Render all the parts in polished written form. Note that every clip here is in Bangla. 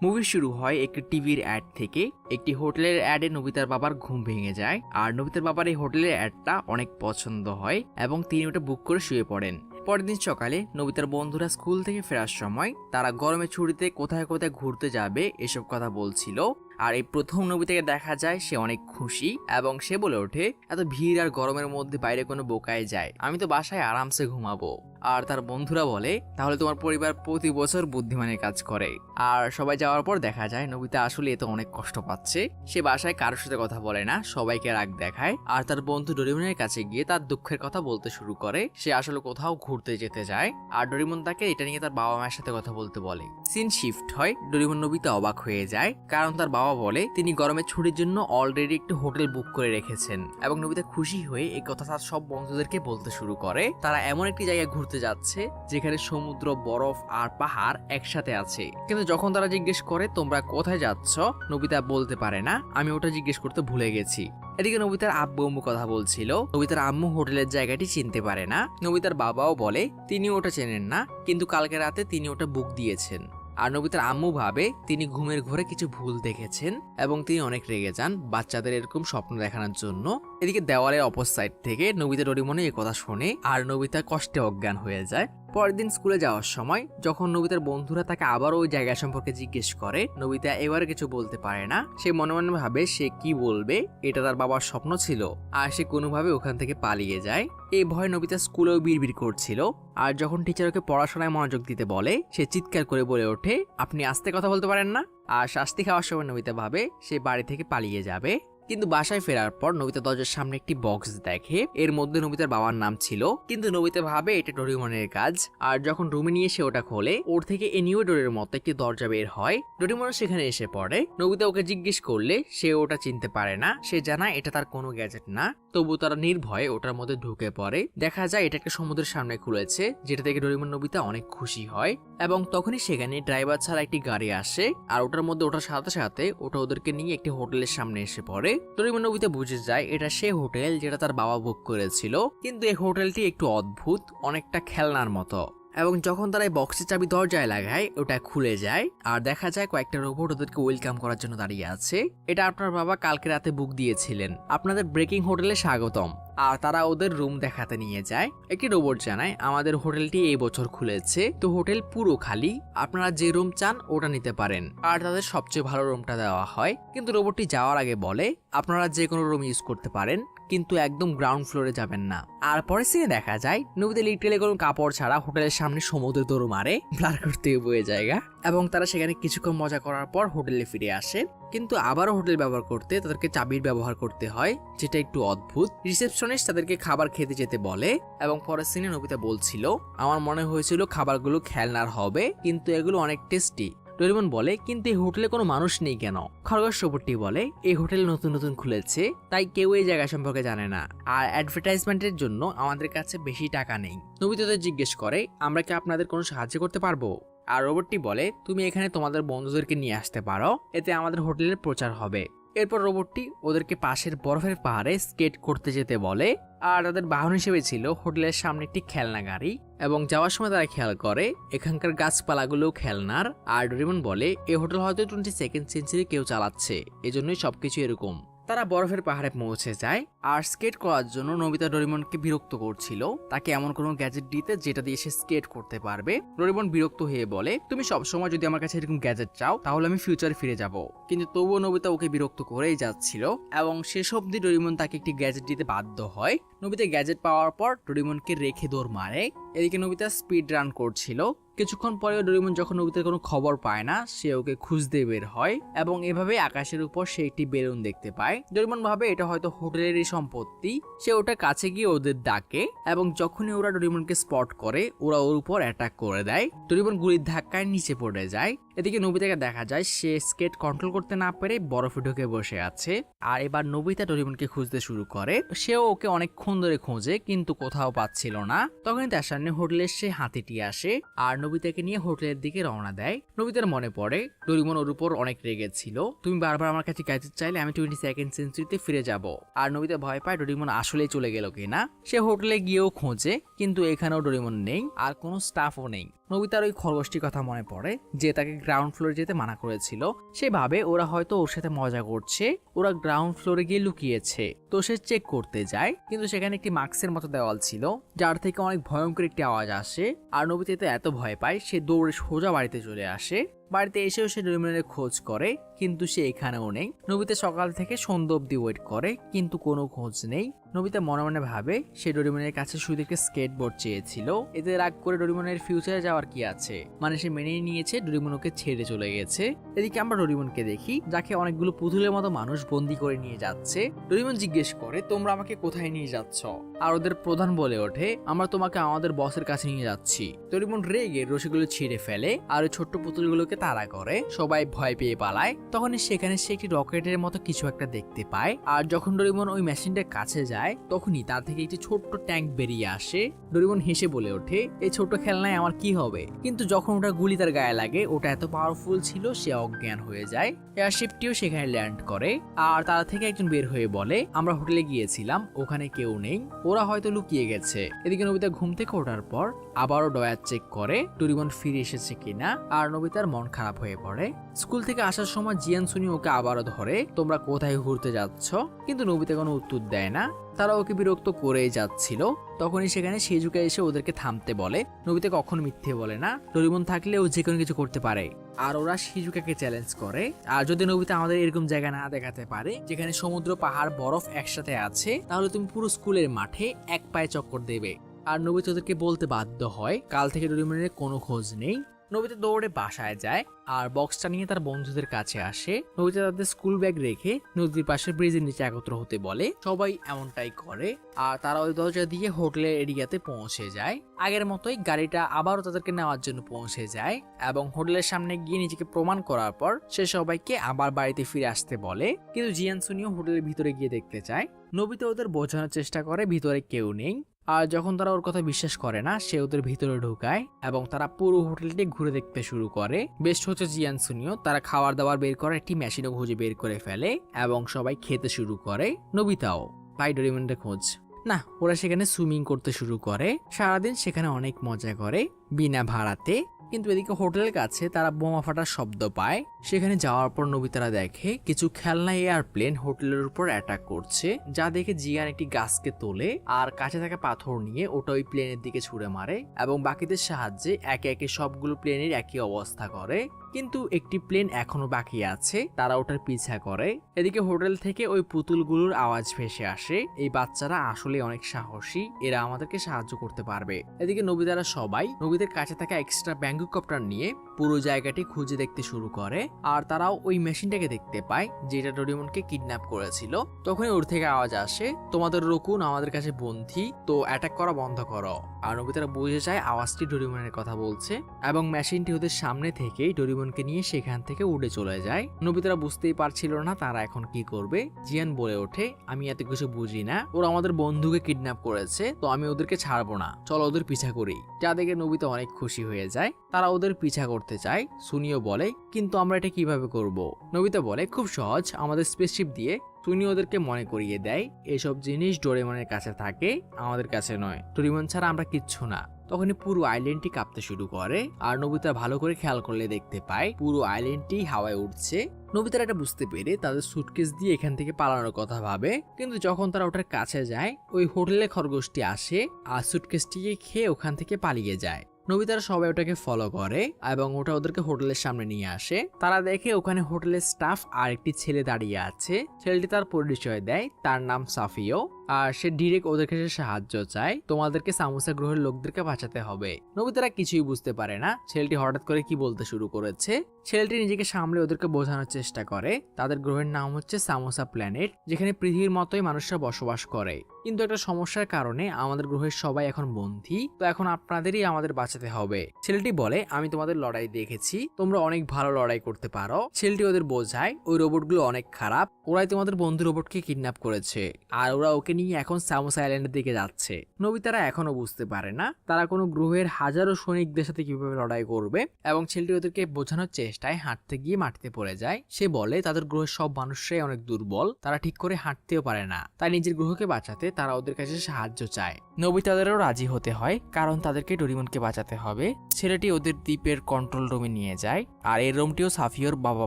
মুভি শুরু হয় একটি টিভির অ্যাড থেকে। একটি হোটেলের অ্যাডে নবিতার বাবার ঘুম ভেঙে যায়, আর নবিতার বাবার এই হোটেলের অ্যাডটা অনেক পছন্দ হয় এবং তিনি ওটা বুক করে শুয়ে পড়েন। পরের দিন সকালে নবিতার বন্ধুরা স্কুল থেকে ফেরার সময় তারা গরমের ছুটিতে কোথায় কোথায় ঘুরতে যাবে এসব কথা বলছিল। আর এই প্রথম নবিতাকে দেখা যায় সে অনেক খুশি এবং সে বলে ওঠে, এত ভিড় আর গরমের মধ্যে বাইরে কোনো বোকায় যায়, আমি তো বাসায় আরামসে ঘুমাবো। আর তার বন্ধুরা বলে, তাহলে তোমার পরিবার প্রতি বছর বুদ্ধিমানের কাজ করে। আর সবাই যাওয়ার পর দেখা যায় নবিতা আসলে এতে অনেক কষ্ট পাচ্ছে। সে বাসায় কারোর সাথে কথা বলে না, সবাইকে রাগ দেখায়। আর তার বন্ধু ডোরেমনের কাছে গিয়ে তার দুঃখের কথা বলতে শুরু করে। সে আসলে কোথাও ঘুরতে যেতে যায়, আর ডোরেমন তাকে এটা নিয়ে তার বাবা মায়ের সাথে কথা বলতে বলে। সিন শিফট হয়, ডোরেমন নবিতা অবাক হয়ে যায়, কারণ তার বাবা বলে তিনি গরমের ছুটির জন্য অলরেডি একটি হোটেল বুক করে রেখেছেন। এবং নবিতা খুশি হয়ে এই কথা তার সব বন্ধুদেরকে বলতে শুরু করে। তারা এমন একটি জায়গায় ঘুরতে যাচ্ছে যেখানে সমুদ্র, বরফ আর পাহাড় একসাথে আছে। কিন্তু যখন তারা জিজ্ঞেস করে তোমরা কোথায় যাচ্ছ, নবিতা বলতে পারে না, আমি ওটা জিজ্ঞেস করতে ভুলে গেছি। এদিকে নবিতার আব্বু আম্মু কথা বলছিল, নবিতার আম্মু হোটেলের জায়গাটি চিনতে পারে না। নবিতার বাবাও বলে তিনি ওটা চেনেন না, কিন্তু কালকে রাতে তিনি ওটা বুক দিয়েছেন। আর নবিতার আম্মু ভাবে তিনি ঘুমের ঘরে কিছু ভুল দেখেছেন এবং তিনি অনেক রেগে যান বাচ্চাদের এরকম স্বপ্ন দেখানোর জন্য। এদিকে দেওয়ালের অপর সাইড থেকে নবিতা ডোরেমনে এই কথা শোনে, আর নবিতা কষ্টে অজ্ঞান হয়ে যায়। পরের দিন স্কুলে যাওয়ার সময় যখন নবিতার বন্ধুরা তাকে আবার ওই জায়গা সম্পর্কে জিজ্ঞেস করে, নবিতা এবারে কিছু বলতে পারে না। সে মনে মনে ভাবে সে কি বলবে, এটা তার বাবার স্বপ্ন ছিল। আর সে কোনোভাবে ওখান থেকে পালিয়ে যায়। এই ভয়ে নবিতা স্কুলেও বিড়বিড় করছিল। আর যখন টিচার ওকে পড়াশোনায় মনোযোগ দিতে বলে, সে চিৎকার করে বলে ওঠে, আপনি আস্তে কথা বলতে পারেন না। আর শাস্তি খাওয়ার সময় নবিতা ভাবে সে বাড়ি থেকে পালিয়ে যাবে। কিন্তু বাসায় ফেরার পর নবিতা দরজার সামনে একটি বক্স দেখে, এর মধ্যে নবিতার বাবার নাম ছিল। কিন্তু নবিতা ভাবে এটা ডোরেমনের কাজ। আর যখন রুমে নিয়ে এসে ওটা খোলে, ওর থেকে এনিও ডোরের মতো একটি দরজা বের হয়। ডোরেমন সেখানে এসে পড়ে। নবিতা ওকে জিজ্ঞেস করলে সে ওটা চিনতে পারে না। সে জানায় এটা তার কোনো গ্যাজেট না। তবু তারা নির্ভয়ে ওটার মধ্যে ঢুকে পড়ে। দেখা যায় এটা একটা সমুদ্রের সামনে খুলেছে, যেটা থেকে ডোরেমন নবিতা অনেক খুশি হয়। এবং তখনই সেখানে ড্রাইভার ছাড়া একটি গাড়ি আসে, আর ওটার মধ্যে ওঠার সাথে সাথে ওটা ওদেরকে নিয়ে একটি হোটেলের সামনে এসে পড়ে। ডোরেমন নবিতা বুঝে যায় এটা সে হোটেল যেটা তার বাবা বুক করেছিল। কিন্তু এই হোটেলটি একটু অদ্ভুত, অনেকটা খেলনার মতো। এবং যখন তারা এই বক্সের চাবি দরজায় লাগায়, ওটা খুলে যায়। আর দেখা যায় কয়েকটা রোবট ওদেরকে ওয়েলকাম করার জন্য দাঁড়িয়ে আছে। এটা আপনার বাবা কালকে রাতে বুক দিয়েছিলেন, আপনাদের ব্রেকিং হোটেলে স্বাগতম। আর তারা ওদের রুম দেখাতে নিয়ে যায়। একটি রোবট জানায়, আমাদের হোটেলটি এই বছর খুলেছে, তো হোটেল পুরো খালি, আপনারা যে রুম চান ওটা নিতে পারেন। আর তাদের সবচেয়ে ভালো রুমটা দেওয়া হয়। কিন্তু রোবটটি যাওয়ার আগে বলে, আপনারা যে কোনো রুম ইউজ করতে পারেন, কিন্তু একদম গ্রাউন্ড ফ্লোরে যাবেন না। আর পরে সিনে দেখা যায় নবীতে লিটারালি কোনো কাপড় ছাড়া হোটেলের সামনে সমুদ্রে দৌড় মারে, ব্লার করতে বয়ে জায়গা। এবং তারা সেখানে কিছুক্ষণ মজা করার পর হোটেলে ফিরে আসে। কিন্তু আবারও হোটেল ব্যবহার করতে তাদেরকে চাবির ব্যবহার করতে হয়, যেটা একটু অদ্ভুত। রিসেপশনিস্ট তাদেরকে খাবার খেতে যেতে বলে। এবং পরের সিনে নবিতা বলছিল, আমার মনে হয়েছিল খাবারগুলো খেলনার হবে, কিন্তু এগুলো অনেক টেস্টি। ডোরেমন বলে, কিন্তু এই হোটেলে কোনো মানুষ নেই কেন? খরগোশ রোবটটি বলে, এই হোটেল নতুন নতুন খুলেছে, তাই কেউ এই জায়গা সম্পর্কে জানে না, আর অ্যাডভার্টাইজমেন্টের জন্য আমাদের কাছে বেশি টাকা নেই। নবিতা জিজ্ঞেস করে, আমরা কি আপনাদের কোনো সাহায্য করতে পারবো? আর রোবটটি বলে, তুমি এখানে তোমাদের বন্ধুদেরকে নিয়ে আসতে পারো, এতে আমাদের হোটেলের প্রচার হবে। এরপর রোবটটি ওদেরকে পাশের বরফের পাহাড়ে স্কেট করতে যেতে বলে। আর তাদের বাহন হিসেবে ছিল হোটেলের সামনে একটি খেলনা গাড়ি। এবং যাওয়ার সময় তারা খেয়াল করে এখানকার গাছপালাগুলোও খেলনার। আর ডোরেমন বলে, এই হোটেল হয়তো 22nd সেঞ্চুরি কেউ চালাচ্ছে, এজন্যই সবকিছু এরকম। তারা বরফের পাহাড়ে পৌঁছে যায়। আর স্কেট করার জন্য নবিতা ডোরেমনকে বিরক্ত করছিল, তাকে এমন কোনো গ্যাজেট দিতে যেটা দিয়ে সে স্কেট করতে পারবে। ডোরেমন বিরক্ত হয়ে বলে, তুমি সবসময় যদি আমার কাছে এরকম গ্যাজেট চাও, তাহলে আমি ফিউচারে ফিরে যাব। কিন্তু তবুও নবিতা ওকে বিরক্ত করেই যাচ্ছিল। এবং শেষ অবধি ডোরেমন তাকে একটি গ্যাজেট দিতে বাধ্য হয়। নবিতা গ্যাজেট পাওয়ার পর ডোরেমনকে রেখে দৌড় মারে। এদিকে নবিতা স্পিড রান করছিল। কিছুক্ষণ পরে ডোরেমন যখন নবিতার কোনো খবর পায় না, সে ওকে খুঁজতে বের হয়। এবং এভাবে আকাশের উপর সে একটি বেলুন দেখতে পায়। ডোরেমন ভাবে এটা হয়তো হোটেলেরই সম্পত্তি। সে ওটা কাছে গিয়ে ওদের ডাকে। এবং যখনই ওরা ডোরেমনকে স্পট করে, ওরা ওর উপর অ্যাটাক করে দেয়। ডোরেমন গুলির ধাক্কায় নিচে পড়ে যায়। এদিকে নবিতাকে দেখা যায় সে স্কেট কন্ট্রোল করতে না পেরে বরফে ঢুকে বসে আছে। আর এবার নবিতা ডোরেমনকে খুঁজতে শুরু করে। সেও ওকে অনেকক্ষণ ধরে খোঁজে, কিন্তু কোথাও পাচ্ছিল না। তখনই তার সামনে হোটেলের সে হাতিটি আসে আর নবিতাকে নিয়ে হোটেলের দিকে রওনা দেয়। নবিতার মনে পড়ে ডোরেমন ওর উপর অনেক রেগেছিল, তুমি বারবার আমার কাছে গ্যাজেট চাইলে আমি 22nd সেঞ্চুরিতে ফিরে যাব। আর নবিতা ভয় পায় ডোরেমন আসলেই চলে গেল কিনা। সে হোটেলে গিয়েও খোঁজে, কিন্তু এখানেও ডোরেমন নেই, আর কোনো স্টাফও নেই। নবিতার ওই খরগোশটির কথা মনে পড়ে যে তাকে গ্রাউন্ড ফ্লোরে যেতে মানা করেছিল। সেভাবে ওরা হয়তো ওর সাথে মজা করছে, ওরা গ্রাউন্ড ফ্লোরে গিয়ে লুকিয়েছে। তো সে চেক করতে যায়, কিন্তু সেখানে একটি মাস্কের মতো দেওয়াল ছিল যার থেকে অনেক ভয়ঙ্কর একটি আওয়াজ আসে। আর নবিতা এত ভয় পায় সে দৌড়ে সোজা বাড়িতে চলে আসে। বাড়িতে এসেও সে ডোরেমনের খোঁজ করে, কিন্তু সে এখানেও নেই। নবিতা সকাল থেকে সন্ধ্যা অব্দি ওয়েট করে, কিন্তু কোনো খোঁজ নেই। নবিতা মনে মনে ভাবে সে ডোরেমনের কাছে শুধু একটা স্কেটবোর্ড চেয়েছিল, এতে রাগ করে ডোরেমনের ফিউচারে যাওয়ার কি আছে, মানে সে মেনে নিয়েছে ডোরেমন ওকে ছেড়ে চলে গেছে। এদিকে আমরা ডোরেমনকে দেখি যাকে অনেকগুলো পুতুলের মতো মানুষ বন্দি করে নিয়ে যাচ্ছে। ডোরেমন জিজ্ঞেস করে তোমরা আমাকে কোথায় নিয়ে যাচ্ছ, আর ওদের প্রধান বলে ওঠে আমরা তোমাকে আমাদের বসের কাছে নিয়ে যাচ্ছি। ডোরেমন রেগে রশিগুলো ছিঁড়ে ফেলে আর ওই ছোট্ট পুতুলগুলোকে তাড়া করে, সবাই ভয় পেয়ে পালায়। তখনই সেখানে সে একটি রকেটের মতো কিছু একটা দেখতে পায়, আর যখন ডোরেমন ওই মেশিনটার কাছে যায় তখনই তার থেকে একটি ছোট্ট ট্যাঙ্ক বেরিয়ে আসে। ডোরেমন হেসে বলে ওঠে এই ছোট্ট খেলনায় আমার কি হবে, কিন্তু যখন ওটা গুলি তার গায়ে লাগে ওটা এত পাওয়ারফুল ছিল সে অজ্ঞান হয়ে যায়। এয়ারশিপটিও সেখানে ল্যান্ড করে, আর তার থেকে একজন বের হয়ে বলে আমরা হোটেলে গিয়েছিলাম, ওখানে কেউ নেই, ওরা হয়তো লুকিয়ে গেছে। এদিকে নবিতা ঘুম থেকে ওঠার পর আবারও ডয়ার চেক করে ডোরেমন ফিরে এসেছে কিনা, আর নবিতার মন খারাপ হয়ে পড়ে। স্কুল থেকে আসার সময় জিয়ান সুনি ওকে আবারও ধরে তোমরা কোথায় ঘুরতে যাচ্ছ, কিন্তু নবিতা কোনো উত্তর দেয় না। তারা ওকে বিরক্ত করেই যাচ্ছিল। তখনই সেখানে শিজুকা এসে ওদেরকে থামতে বলে। নবিতা কখনো মিথ্যে বলে না, ডোরেমন থাকলে ও যে কোনো কিছু করতে পারে। আর ওরা শিজুকাকে চ্যালেঞ্জ করে, আর যদি নবিতা আমাদের এরকম জায়গা না দেখাতে পারে যেখানে সমুদ্র পাহাড় বরফ একসাথে আছে, তাহলে তুমি পুরো স্কুলের মাঠে এক পায়ে চক্কর দেবে। আর নবিতা ওদেরকে বলতে বাধ্য হয় কাল থেকে ডোরেমনের কোনো খোঁজ নেই। নবিতা দৌড়ে বাসায় যায় আর বক্সটা নিয়ে তার বন্ধুদের কাছে আসে। নবিতা তাদের স্কুল ব্যাগ রেখে নদীর পাশে ব্রিজের নিচে একত্র হতে বলে, সবাই এমনটাই করে। আর তারা ওই দরজা দিয়ে হোটেলের এরিয়াতে পৌঁছে যায়। আগের মতোই গাড়িটা আবারও তাদেরকে নেওয়ার জন্য পৌঁছে যায়, এবং হোটেলের সামনে গিয়ে নিজেকে প্রমাণ করার পর সে সবাইকে আবার বাড়িতে ফিরে আসতে বলে। কিন্তু জিয়ান সুনিও হোটেলের ভিতরে গিয়ে দেখতে চায়। নবিতা ওদের বোঝানোর চেষ্টা করে ভিতরে কেউ নেই, আর যখন তারা ওর কথা বিশ্বাস করে না সে ওদের ভিতরে ঢুকায় এবং তারা পুরো হোটেলটি ঘুরে দেখতে শুরু করে। বেস্ট হচ্ছে জিয়ান সুনিও তারা খাবার দাবার বের করে একটি মেশিনও খুঁজে বের করে ফেলে এবং সবাই খেতে শুরু করে। নবিতাও পাই ডোরেমনের খোঁজ না, ওরা সেখানে সুইমিং করতে শুরু করে। সারাদিন সেখানে অনেক মজা করে বিনা ভাড়াতে। কিন্তু এদিকে হোটেলের কাছে তারা বোমা ফাটার শব্দ পায়। সেখানে যাওয়ার পর নবিতারা দেখে কিছু খেলনা এয়ারপ্লেন হোটেলের উপর অ্যাটাক করছে, যা দেখে জিয়ান একটি গাছকে তোলে আর কাছে থাকা পাথর নিয়ে ওটা ওই প্লেনের দিকে ছুড়ে মারে এবং বাকিদের সাহায্যে একে একে সবগুলো প্লেনের একই অবস্থা করে। কিন্তু একটি প্লেন এখনো বাকি আছে, তারা ওটার পিছা করে। এদিকে হোটেল থেকে ওই পুতুলগুলোর আওয়াজ ভেসে আসে। এই বাচ্চারা আসলে অনেক সাহসী, এরা আমাদেরকে সাহায্য করতে পারবে। এদিকে নবিতারা সবাই নবীদের কাছে থাকা এক্সট্রা ব্যাঙ্গুকপ্টার নিয়ে পুরো জায়গাটি খুঁজে দেখতে শুরু করে, আর তারাও ওই মেশিনটাকে দেখতে পায় যেটা ডোরেমনকে কিডন্যাপ করেছিল। তখনই ওর থেকে আওয়াজ আসে তোমাদের রকুন আমাদের কাছে বন্ধী, তো অ্যাটাক করা বন্ধ করো। আর নবিতারা বুঝে যায় আওয়াজটি ডোরেমনের কথা বলছে, এবং মেশিনটি ওদের সামনে থেকেই ডোরেমনকে নিয়ে সেখান থেকে উড়ে চলে যায়। নবিতারা বুঝতেই পারছিল না তারা এখন কি করবে। জিয়ান বলে ওঠে আমি এত কিছু বুঝি না, ওরা আমাদের বন্ধুকে কিডন্যাপ করেছে, তো আমি ওদেরকে ছাড়বো না, চলো ওদের পিছা করি। যা দেখে নবিতা অনেক খুশি হয়ে যায়। তারা ওদের পিছা করতে চায়। সুনিও বলে কিন্তু আমরা এটা কিভাবে করব? নবিতা বলে খুব সহজ, আমাদের স্পেসশিপ দিয়ে। সুনি ওদেরকে মনে করিয়ে দেয় এসব জিনিস ডোরেমনের কাছে থাকে, আমাদের কাছে নয়। ডোরেমন ছাড়া আমরা কিচ্ছু না। তখনই পুরো আইল্যান্ডটি কাঁপতে শুরু করে, আর নবিতা ভালো করে খেয়াল করলে দেখতে পায় পুরো আইল্যান্ডটি হাওয়ায় উঠছে। নবিতারা এটা বুঝতে পেরে তাদের সুটকেস দিয়ে এখান থেকে পালানোর কথা ভাবে, কিন্তু যখন তারা ওটার কাছে যায় ওই হোটেলে খরগোশটি আসে আর সুটকেসটিকে খেয়ে ওখান থেকে পালিয়ে যায়। নবিতারা সবাই ওটাকে ফলো করে এবং ওটা ওদেরকে হোটেলের সামনে নিয়ে আসে। তারা দেখে ওখানে হোটেলের স্টাফ আর একটি ছেলে দাঁড়িয়ে আছে। ছেলেটি তার পরিচয় দেয়, তার নাম সাফিও, আর সে ডিরেক্ট ওদের কাছে সাহায্য চায়, তোমাদেরকে সামোসা গ্রহের লোকদেরকে বাঁচাতে হবে। নবিতারা কিছুই বুঝতে পারে না ছেলেটি হঠাৎ করে কি বলতে শুরু করেছে। ছেলেটি নিজেকে সামলে ওদেরকে বোঝানোর চেষ্টা করে তাদের গ্রহের নাম হচ্ছে সামোসা প্ল্যানেট, যেখানে পৃথিবীর মতোই মানুষরা বসবাস করে, কিন্তু একটা সমস্যার কারণে আমাদের গ্রহের সবাই এখন বন্দী, তো এখন আপনাদেরই আমাদের বাঁচাতে হবে। ছেলেটি বলে আমি তোমাদের লড়াই দেখেছি, তোমরা অনেক ভালো লড়াই করতে পারো। ছেলেটি ওদের বোঝায় ওই রোবটগুলো অনেক খারাপ, ওরাই তোমাদের বন্ধু রোবটকে কিডন্যাপ করেছে, আর ওরা ওকে নিয়ে এখন সামোসা আইল্যান্ডের দিকে যাচ্ছে। নবিতারা এখনো বুঝতে পারে না তারা কোনো গ্রহের হাজারো সৈনিকদের সাথে কিভাবে লড়াই করবে, এবং ছেলেটি ওদেরকে বোঝানোর চেষ্টায় হাঁটতে গিয়ে মাটিতে পড়ে যায়। সে বলে তাদের গ্রহের সব মানুষরাই অনেক দুর্বল, তারা ঠিক করে হাঁটতেও পারে না, তাই নিজের গ্রহকে বাঁচাতে তারা ওদের কাছে সাহায্য চায়। নোবিতাদেরও রাজি হতে হয়, কারণ তাদেরকে ডোরিমনকে বাঁচাতে হবে। ছেলেটি ওদের দ্বীপের কন্ট্রোল রুমে নিয়ে যায়, আর এই রুমটিও সাফিওর বাবা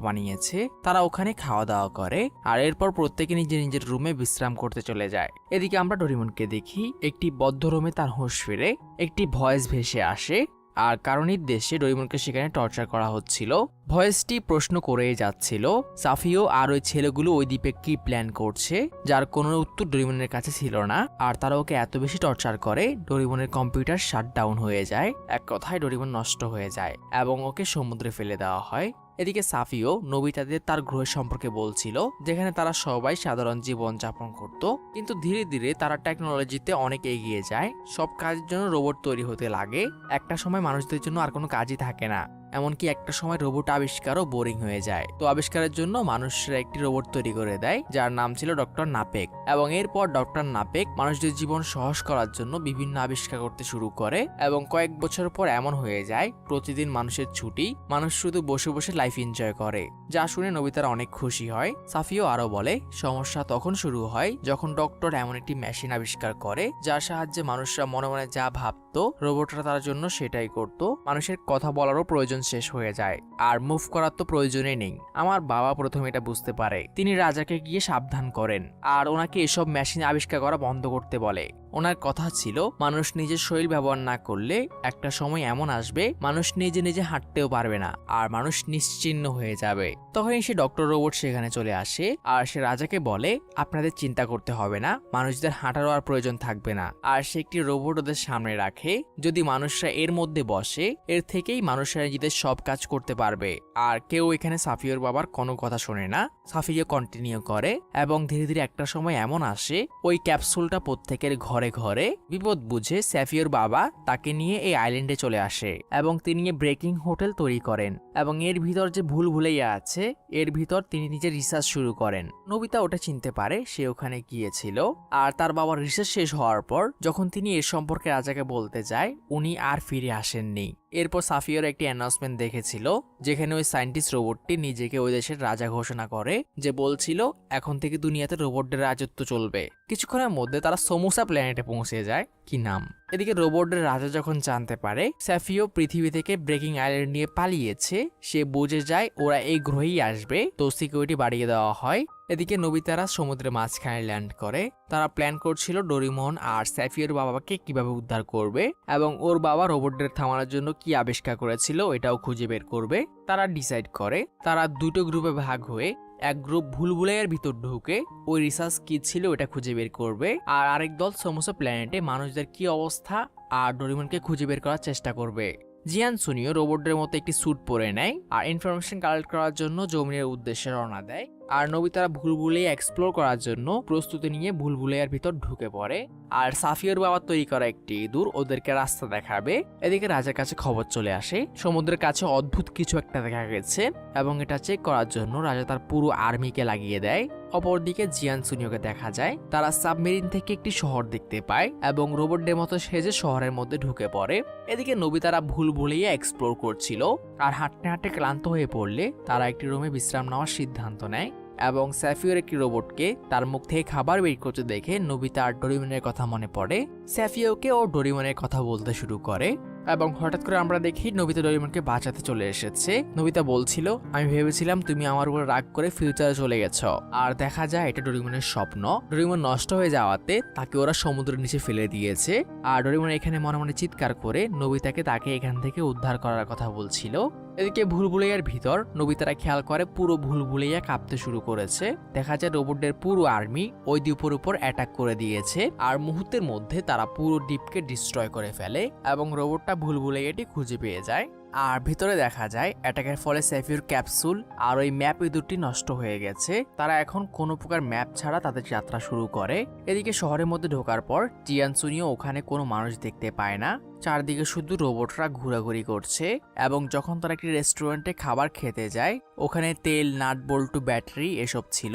বানিয়েছে। তারা ওখানে খাওয়া দাওয়া করে, আর এরপর প্রত্যেকে নিজের নিজের রুমে বিশ্রাম করতে চলে যায়। এদিকে আমরা ডোরিমনকে দেখি একটি বদ্ধ রুমে তার হুঁশ ফিরে, একটি ভয়েস ভেসে আসে, আর কারণের দেশে ডোরিমনকে সেখানে টর্চার করা হচ্ছিল। ভয়েসটি প্রশ্ন করেই যাচ্ছিল সাফিও আর ওই ছেলেগুলো ওই দ্বীপে কি প্ল্যান করছে, যার কোনো উত্তর ডোরিমনের কাছে ছিল না। আর তারা ওকে এত বেশি টর্চার করে ডোরিমনের কম্পিউটার শাটডাউন হয়ে যায়। এক কথায় ডোরিমন নষ্ট হয়ে যায় এবং ওকে সমুদ্রে ফেলে দেওয়া হয়। এদিকে সাফিও নোবিতাদের তার গ্রহের সম্পর্কে বলছিল, যেখানে তারা সবাই সাধারণ জীবন যাপন করত, কিন্তু ধীরে ধীরে তারা টেকনোলজিতে অনেক এগিয়ে যায়। সব কাজের জন্য রোবট তৈরি হতে লাগে। একটা সময় মানুষদের জন্য আর কোনো কাজই থাকে না, এমনকি একটা সময় রোবট আবিষ্কারও বোরিং হয়ে যায়। তো আবিষ্কারের জন্য মানুষরা একটি রোবট তৈরি করে দেয়, যার নাম ছিল ডক্টর নাপেক। এবং এরপর ডক্টর নাপেক মানুষদের জীবন সহজ করার জন্য বিভিন্ন আবিষ্কার করতে শুরু করে, এবং কয়েক বছর পর এমন হয়ে যায় প্রতিদিন মানুষের ছুটি, মানুষ শুধু বসে বসে লাইফ এনজয় করে। যা শুনে নোবিতারা অনেক খুশি হয়। সাফিও আরো বলে, সমস্যা তখন শুরু হয় যখন ডক্টর এমন একটি মেশিন আবিষ্কার করে যার সাহায্যে মানুষরা মনে মনে যা ভাবতো রোবটরা তার জন্য সেটাই করত। মানুষের কথা বলারও প্রয়োজন শেষ হয়ে যায়, আর মুভ করার তো প্রয়োজনই নেই। আমার বাবা প্রথমে এটা বুঝতে পারে, তিনি রাজাকে গিয়ে সাবধান করেন আর ওনাকে এসব মেশিন আবিষ্কার করা বন্ধ করতে বলে। ওনার কথা ছিল, মানুষ নিজের শরীর ব্যবহার না করলে একটা সময় এমন আসবে মানুষ নিজে নিজে হাঁটতেও পারবে না, আর মানুষ নিশ্চিহ্ন হয়ে যাবে। তখনই সে ডক্টর রোবট সেখানে চলে আসে, আর সে রাজাকে বলে, আপনাদের চিন্তা করতে হবে না, মানুষদের হাঁটারও আর প্রয়োজন থাকবে না। আর সে একটি রোবট ওদের সামনে রাখে, যদি মানুষরা এর মধ্যে বসে এর থেকেই মানুষরা নিজেদের সব কাজ করতে পারবে। আর কেউ এখানে সাফিওর বাবার কোনো কথা শোনে না। সাফিও কন্টিনিউ করে, এবং ধীরে ধীরে একটা সময় এমন আসে ওই ক্যাপসুলটা প্রত্যেকের ঘরে ঘরে। বিপদ বুঝে সাফিওর বাবা তাকে নিয়ে এই আইল্যান্ডে চলে আসে, এবং তিনি ব্রেকিং হোটেল তৈরি করেন, এবং এর ভিতর যে ভুল ভুলাইয়া আছে এর ভিতর তিনি নিজের রিসার্চ শুরু করেন। নোবিতা ওটা চিনতে পারে, সে ওখানে গিয়েছিল। আর তার বাবার রিসার্চ শেষ হওয়ার পর যখন তিনি এর সম্পর্কে রাজাকে বলতে যায়, উনি আর ফিরে আসেননি। এরপর সাফিওর একটি অ্যানাউন্সমেন্ট দেখেছিল, যেখানে ওই সায়েন্টিস্ট রোবটটি নিজেকে ওই দেশের রাজা ঘোষণা করে, যে বলছিল এখন থেকে দুনিয়াতে রোবটদের রাজত্ব চলবে। কিছুক্ষণের মধ্যে তারা সমুসা প্ল্যানেটে পৌঁছে যায়, কি নাম। এদিকে রোবটদের রাজা যখন জানতে পারে সাফিও পৃথিবী থেকে ব্রেকিং আইল্যান্ড নিয়ে পালিয়েছে, সে বুঝে যায় ওরা এই গ্রহেই আসবে, তো সিকিউরিটি বাড়িয়ে দেওয়া হয়। এদিকে নোবিতারা সমুদ্রের মাঝখানে ল্যান্ড করে। তারা প্ল্যান করছিল ডোরিমন আর সাফিওর বাবাকে কিভাবে উদ্ধার করবে, এবং ওর বাবা রোবটদের থামানোর জন্য কি আবিষ্কার করেছিল এটাও খুঁজে বের করবে। তারা ডিসাইড করে তারা দুটো গ্রুপে ভাগ হয়ে এক গ্রুপ ভুলভুলাইয়ার ভিতর ঢুকে ওই রিসার্চ কি ছিল ওটা খুঁজে বের করবে, আর আরেক দল সমস্ত প্ল্যানেটে মানুষদের কি অবস্থা আর ডোরিমনকে খুঁজে বের করার চেষ্টা করবে। জিয়ান সুনিও রোবটদের মতো একটি স্যুট পরে নেয় আর ইনফরমেশন কালেক্ট করার জন্য জমিনের উদ্দেশ্যে রওনা দেয়। আর নোবিতারা ভুলভুলাইয়া এক্সপ্লোর করার জন্য প্রস্তুতি নিয়ে ভুলভুলাইয়ার ভিতর ঢুকে পড়ে। আর সাফিওর বাবা তৈরি করা একটি ইঁদুর ওদেরকে রাস্তা দেখাবে। এদিকে রাজার কাছে খবর চলে আসে সমুদ্রের কাছে অদ্ভুত কিছু একটা দেখা গেছে, এবং এটা চেক করার জন্য রাজা তার পুরো আর্মিকে লাগিয়ে দেয়। অপরদিকে জিয়ান সুনিওকে দেখা যায়, তারা সাবমেরিন থেকে একটি শহর দেখতে পায় এবং রোবটদের মতো সেজে শহরের মধ্যে ঢুকে পড়ে। এদিকে নোবিতারা ভুলভুলাইয়া এক্সপ্লোর করছিল, আর হাঁটতে হাঁটতে ক্লান্ত হয়ে পড়লে তারা একটি রুমে বিশ্রাম নেওয়ার সিদ্ধান্ত নেয়। এবং সাফিওর একটি রোবটকে তার মুখ থেকে খাবার বের করতে দেখে নোবিতা আর ডোরিমনের কথা মনে পড়ে। সাফিওকে ও ডোরিমনের কথা বলতে শুরু করে, এবং হঠাৎ করে আমরা দেখি নোবিতা ডোরিমনকে বাঁচাতে চলে এসেছে। নোবিতা বলছিল, আমি ভেবেছিলাম তুমি আমার উপর রাগ করে ফিউচারে চলে গেছো। আর দেখা যায় এটা ডোরিমনের স্বপ্ন। ডোরিমন নষ্ট হয়ে যাওয়াতে তাকে ওরা সমুদ্রের নিচে ফেলে দিয়েছে। আর ডোরিমন এখানে মনে মনে চিৎকার করে নোবিতাকে তাকে এখান থেকে উদ্ধার করার কথা বলছিল। এদিকে ভুলভুলাইয়ার ভিতর নোবিতারা খেয়াল করে পুরো ভুলভুলাইয়া কাঁপতে শুরু করেছে। দেখা যায় রোবটদের পুরো আর্মি ওই দ্বীপের উপর অ্যাটাক করে দিয়েছে, আর মুহূর্তের মধ্যে তারা পুরো দ্বীপকে ডিস্ট্রয় করে ফেলে, এবং রোবটটা ভুলভুলাইয়াটি খুঁজে পেয়ে যায়। আর ভিতরে দেখা যায় অ্যাটাকের ফলে সাফিওর ক্যাপসুল আর ওই ম্যাপ দুটি নষ্ট হয়ে গেছে। তারা এখন কোনো প্রকার ম্যাপ ছাড়া তাদের যাত্রা শুরু করে। এদিকে শহরের মধ্যে ঢোকার পর জিয়ান সুনিও ওখানে কোনো মানুষ দেখতে পায় না, চারদিকে শুধু রোবটরা ঘোরাঘুরি করছে। এবং যখন তারা একটি রেস্টুরেন্টে খাবার খেতে যায়, ওখানে তেল, নাট বল্টু, ব্যাটারি এসব ছিল।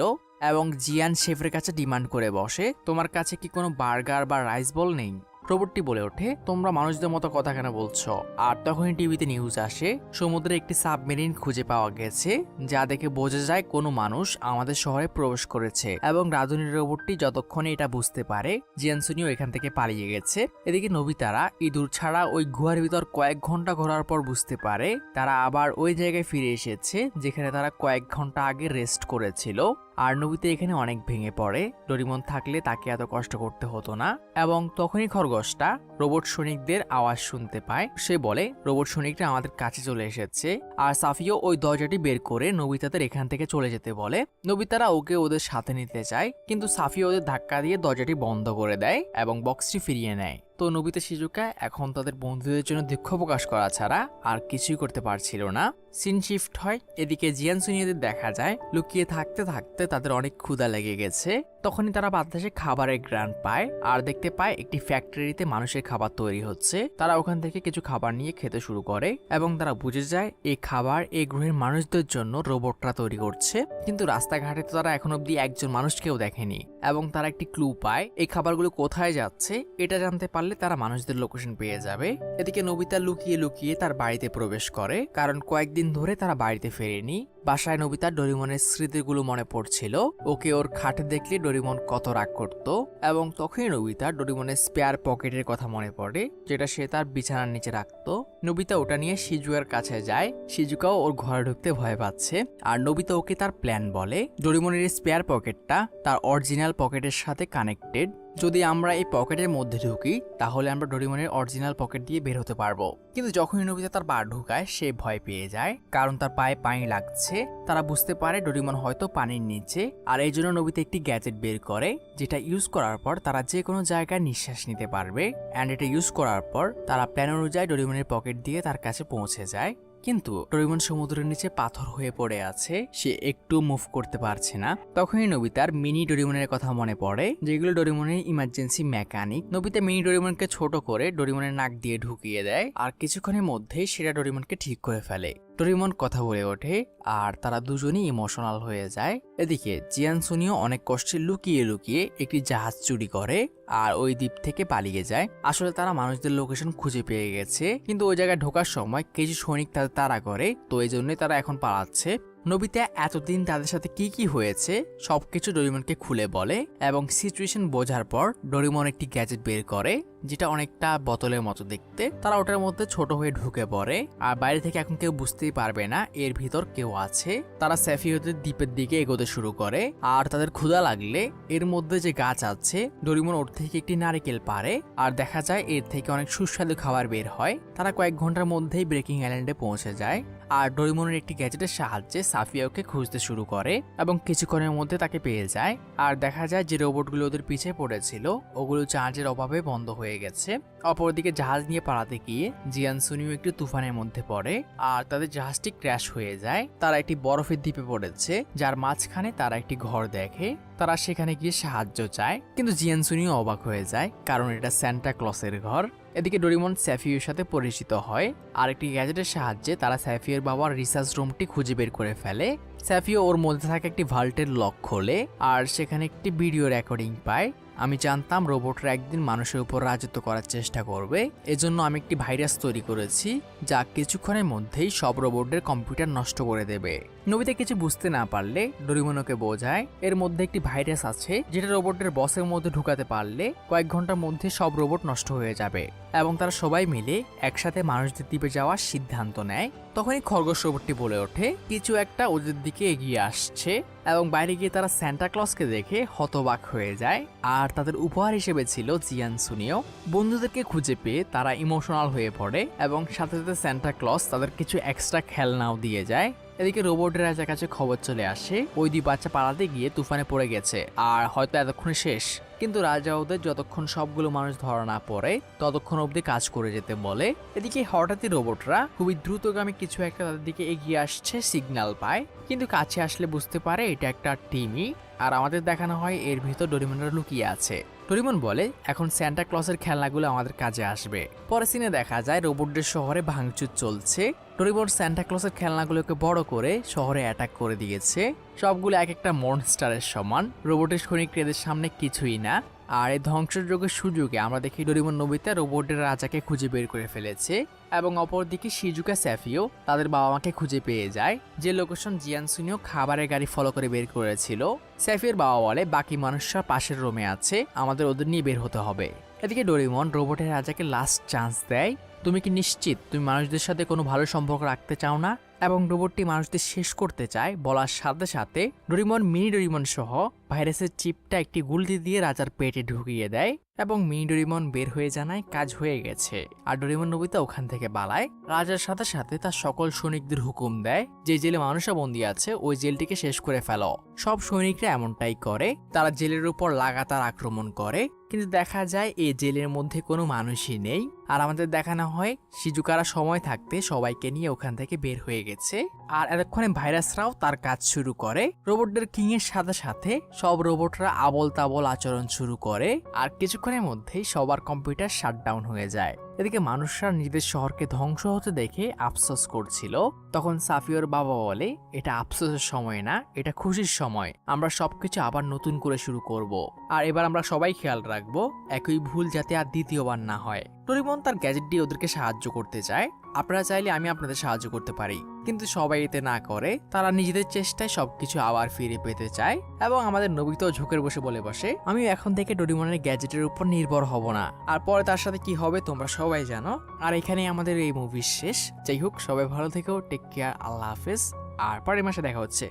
এবং জিয়ান শেফের কাছে ডিমান্ড করে বসে, তোমার কাছে কি কোনো বার্গার বা রাইস বল নেই? রোবটটি বলে ওঠে, তোমরা মানুষদের মতো কথা কেন বলছো? আর তখনই টিভিতে নিউজ আসে সমুদ্রে একটি সাবমেরিন খুঁজে পাওয়া গেছে, যা দেখে বোঝা যায় কোনো মানুষ আমাদের শহরে প্রবেশ করেছে। এবং রাধুনির রোবটটি যতক্ষণে এটা বুঝতে পারে জিয়ান সুনিও এখান থেকে পালিয়ে গেছে। এদিকে নোবিতারা ইঁদুর ছাড়া ওই গুহার ভিতর কয়েক ঘন্টা ঘোরার পর বুঝতে পারে তারা আবার ওই জায়গায় ফিরে এসেছে যেখানে তারা কয়েক ঘন্টা আগে রেস্ট করেছিল। আর নোবিতা এখানে অনেক ভেঙে পড়ে, ডোরিমন থাকলে তাকে এত কষ্ট করতে হতো না। এবং তখনই খরগোশটা রোবট সৈনিকদের আওয়াজ শুনতে পায়। সে বলে রোবট সৈনিকরা আমাদের কাছে চলে এসেছে। আর সাফিও ওই দরজাটি বের করে নোবিতাদের এখান থেকে চলে যেতে বলে। নোবিতারা ওকে ওদের সাথে নিতে চায়, কিন্তু সাফিও ওদের ধাক্কা দিয়ে দরজাটি বন্ধ করে দেয় এবং বক্সটি ফিরিয়ে নেয়। তো নোবিতা শিজুকা এখন তাদের বন্ধুদের জন্য দুঃখ প্রকাশ করা ছাড়া আর কিছুই করতে পারছিল না। সিন শিফট হয়। এদিকে জিয়ান সুনিয়াদের দেখা যায় লুকিয়ে থাকতে থাকতে তাদের অনেক ক্ষুধা লেগে গেছে। তখনই তারা বাতাসে খাবারের গ্রান পায় আর দেখতে পায় একটি ফ্যাক্টরিতে মানুষের খাবার তৈরি হচ্ছে। তারা ওখান থেকে কিছু খাবার নিয়ে খেতে শুরু করে এবং তারা বুঝে যায় এই খাবার এই গ্রহের মানুষদের জন্য রোবটরা তৈরি করছে। কিন্তু রাস্তাঘাটে তো তারা এখন অব্দি একজন মানুষকেও দেখেনি এবং তারা একটি ক্লু পায় এই খাবারগুলো কোথায় যাচ্ছে এটা জানতে পারলে তারা মানুষদের লোকেশন পেয়ে যাবে। এদিকে নোবিতা লুকিয়ে লুকিয়ে তার বাড়িতে প্রবেশ করে, কারণ কয়েকদিন ধরে তারা বাড়িতে ফেরেনি। বাসায় নোবিতা ডোরিমনের স্মৃতিগুলো মনে পড়ছিল। ওকে ওর খাটে দেখলে ডোরিমন কত রাগ করত। এবং তখনই নোবিতা ডোরিমনের স্পেয়ার পকেটের কথা মনে পড়ে, যেটা সে তার বিছানার নিচে রাখতো। নোবিতা ওটা নিয়ে শিজুয়ার কাছে যায়। শিজুকাও ওর ঘরে ঢুকতে ভয় পাচ্ছে। আর নোবিতা ওকে তার প্ল্যান বলে। ডোরিমনের স্পেয়ার পকেটটা তার অরিজিনাল পকেটের সাথে কানেক্টেড। যদি আমরা এই পকেটের মধ্যে ঢুকি তাহলে আমরা ডোরিমনের অরিজিনাল পকেট দিয়ে বের হতে পারবো। কিন্তু যখনই নোবিতা তার পা ঢুকায় সে ভয় পেয়ে যায়, কারণ তার পায়ে পানি লাগছে। তারা বুঝতে পারে ডোরিমন হয়তো পানির নিচে। আর এই জন্য নোবিতা একটি গ্যাজেট বের করে, যেটা ইউজ করার পর তারা যে কোনো জায়গায় নিঃশ্বাস নিতে পারবে। অ্যান্ড এটা ইউজ করার পর তারা প্ল্যান অনুযায়ী ডোরিমনের পকেট দিয়ে তার কাছে পৌঁছে যায়। কিন্তু ডোরিমন সমুদ্রের নিচে পাথর হয়ে পড়ে আছে, সে একটু মুভ করতে পারছে না। তখনই নোবিতার মিনি ডোরিমনের কথা মনে পড়ে, যেগুলো ডোরিমনের ইমার্জেন্সি মেকানিক। নোবিতা মিনি ডোরিমনকে ছোট করে ডোরিমনের নাক দিয়ে ঢুকিয়ে দেয় আর কিছুক্ষণের মধ্যেই সেটা ডোরিমনকে ঠিক করে ফেলে। ডোরিমন কথা বলে ওঠে আর তারা দুজনই ইমোশনাল হয়ে যায়। এদিকে জিয়ান সুনিও অনেক কষ্টে লুকিয়ে লুকিয়ে একটি জাহাজ চুরি করে আর ওই দ্বীপ থেকে পালিয়ে যায়। আসলে তারা মানুষদের লোকেশন খুঁজে পেয়ে গেছে, কিন্তু ওই জায়গায় ঢোকার সময় কিছু সৈনিক তাদের তাড়া করে, তো এই জন্যই তারা এখন পালাচ্ছে। নোবিতা এতদিন তাদের সাথে কি কি হয়েছে সবকিছু ডোরিমনকে খুলে বলে এবং সিচুয়েশন বোঝার পর ডোরিমন একটি গ্যাজেট বের করে, যেটা অনেকটা বোতলের মতো দেখতে। তারা ওটার মধ্যে ছোট হয়ে ঢুকে পড়ে আর বাইরে থেকে এখন কেউ বুঝতেই পারবে না এর ভিতর কেউ আছে। তারা স্যাফিওদের দ্বীপের দিকে এগোতে শুরু করে আর তাদের ক্ষুধা লাগলে এর মধ্যে যে গাছ আছে ডোরিমন ওর থেকে একটি নারকেল পারে আর দেখা যায় এর থেকে অনেক সুস্বাদু খাবার বের হয়। তারা কয়েক ঘন্টার মধ্যেই ব্রেকিং আইল্যান্ডে পৌঁছে যায় আর ডোরিমনের একটি গ্যাজেটের সাহায্যে সাফিয়াকে খুঁজতে শুরু করে এবং কিছুক্ষণের মধ্যে তাকে পেয়ে যায়। আর দেখা যায় যে রোবটগুলো ওদের পিছে পড়েছিল ওগুলো চার্জের অভাবে বন্ধ হয়ে গেছে। অপরদিকে জাহাজ নিয়ে পালাতে গিয়ে জিয়ান সুনিও একটি তুফানের মধ্যে পড়ে আর তাদের জাহাজটি ক্র্যাশ হয়ে যায়। তারা একটি বরফের দ্বীপে পড়েছে, যার মাঝখানে তারা একটি ঘর দেখে। তারা সেখানে গিয়ে সাহায্য চায়, কিন্তু জিয়ান সুনিও অবাক হয়ে যায়, কারণ এটা সান্টা ক্লসের ঘর। এদিকে ডোরিমন স্যাফিওর সাথে পরিচিত হয় আর একটি গ্যাজেটের সাহায্যে তারা স্যাফিওর বাবার রিসার্চ রুমটি খুঁজে বের করে ফেলে। স্যাফিও ওর মধ্যে থাকা একটি ভাল্টের লক খোলে আর সেখানে একটি ভিডিও রেকর্ডিং পায়। আমি জানতাম রোবটরা একদিন মানুষের উপর রাজত্ব করার চেষ্টা করবে, এজন্য আমি একটি ভাইরাস তৈরি করেছি যা কিছুক্ষণের মধ্যেই সব রোবটদের কম্পিউটার নষ্ট করে দেবে। নোবিতা কিছু বুঝতে না পারলে ডোরিমনকে বোঝায় এর মধ্যে একটি ভাইরাস আছে যেটা রোবটের বসের মধ্যে ঢুকাতে পারলে কয়েক ঘন্টার মধ্যে সব রোবট নষ্ট হয়ে যাবে এবং তারা সবাই মিলে একসাথে মানুষদের দ্বীপে যাওয়ার সিদ্ধান্ত নেয়। তখনই খরগোশ রোবটটি বলে ওঠে কিছু একটা ওদের দিকে এগিয়ে আসছে এবং বাইরে গিয়ে তারা সান্টা ক্লসকে দেখে হতবাক হয়ে যায়। আর তাদের উপহার হিসেবে ছিল জিয়ান সুনিও। বন্ধুদেরকে খুঁজে পেয়ে তারা ইমোশনাল হয়ে পড়ে এবং সাথে সাথে সান্টা ক্লস তাদের কিছু এক্সট্রা খেলনাও দিয়ে যায়। এদিকে রোবটের রাজার কাছে খবর চলে আসে ওই দুই বাচ্চা পালাতে গিয়ে তুফানে পড়ে গেছে আর হয়তো এতক্ষণে শেষ। কিন্তু রাজা ওদের যতক্ষণ সবগুলো মানুষ ধরা না পড়ে ততক্ষণ অবধি কাজ করে যেতে বলে। এদিকে হঠাৎই রোবটরা খুবই দ্রুতগামী কিছু একটা তাদের দিকে এগিয়ে আসছে সিগন্যাল পায়, কিন্তু কাছে আসলে বুঝতে পারে এটা একটা টিমই। আর আমাদের দেখানো হয় এর ভিতর ডোরিমনরা লুকিয়ে আছে। ডোরিমন বলে এখন সান্টা ক্লসের খেলনাগুলো আমাদের কাজে আসবে। পরে সিনে দেখা যায় রোবটদের শহরে ভাঙচুর চলছে। ডোরিমন সান্টা ক্লসের খেলনাগুলোকে বড় করে শহরে অ্যাটাক করে দিয়েছে। সবগুলো এক একটা মনস্টারের সমান। রোবটের সৈনিকরা এদের সামনে কিছুই না। আর এই ধ্বংসযজ্ঞের সুযোগে আমরা দেখি ডোরেমন নোবিতা রোবটের রাজাকে খুঁজে বের করে ফেলেছে এবং অপরদিকে শিজুকা স্যাফিও তাদের বাবা মাকে খুঁজে পেয়ে যায়, যে লোকেশন জিয়ানসুনিও খাবারের গাড়ি ফলো করে বের করেছিল। স্যাফিওর বাবা বলে বাকি মানুষরা পাশের রুমে আছে, আমাদের ওদের নিয়ে বের হতে হবে। এদিকে ডোরেমন রোবটের রাজাকে লাস্ট চান্স দেয়, তুমি কি নিশ্চিত তুমি মানুষদের সাথে কোনো ভালো সম্পর্ক রাখতে চাও না? এবং রোবটটি মানুষদের শেষ করতে চায় বলার সাথে সাথে ডোরেমন মিনি ডোরেমন সহ ভাইরাসের চিপটা একটি গুলতি দিয়ে রাজার পেটে ঢুকিয়ে দেয় এবং মিনি ডোরেমন বের হয়ে জানায় কাজ হয়ে গেছে। আর ডোরেমন নোবিতা ওখান থেকে পালায়। রাজার সাথে সাথে তার সকল সৈনিকদের হুকুম দেয় যে জেলে মানুষরা বন্দী আছে ওই জেলটিকে শেষ করে ফেলো। সব সৈনিকরা এমনটাই করে, তারা জেলের উপর লাগাতার আক্রমণ করে, কিন্তু দেখা যায় এই জেলের মধ্যে কোনো মানুষই নেই। আর আমাদের দেখানো হয় শিজুকারা সময় থাকতে সবাইকে নিয়ে ওখান থেকে বের হয়ে গেছে। আর এতক্ষণে ভাইরাসরাও তার কাজ শুরু করে। রোবটদের কিং এর সাথে সাথে সব রোবটরা আবল তাবল আচরণ শুরু করে আর কিছুক্ষণের মধ্যেই সবার কম্পিউটার শাটডাউন হয়ে যায়। এদিকে মানুষরা নিজেদের শহরকে ধ্বংস হতে দেখে আফসোস করছিল। তখন সাফিওর বাবা বলে এটা আফসোসের সময় না, এটা খুশির সময়, আমরা সবকিছু আবার নতুন করে শুরু করব। আর এবার আমরা সবাই খেয়াল রাখবো একই ভুল যাতে আর দ্বিতীয়বার না হয়। ডোরেমন তার গ্যাজেট দিয়ে ওদেরকে সাহায্য করতে চায়, আপনারা চাইলে আমি আপনাদের সাহায্য করতে পারি, কিন্তু সবাই এতে না করে। তারা নিজেদের চেষ্টায় সবকিছু আবার ফিরে পেতে চায় এবং আমাদের নোবিতাও ঝোঁকের বসে আমি এখন থেকে ডোরেমনের গ্যাজেটের উপর নির্ভর হব না। আর পরে তার সাথে কি হবে তোমরা সবাই জানো। আর এখানেই আমাদের এই মুভি শেষ। যাই হোক, সবাই ভালো থেকো, টেক কেয়ার, আল্লাহ হাফেজ, আর পরের মাসে দেখা হচ্ছে।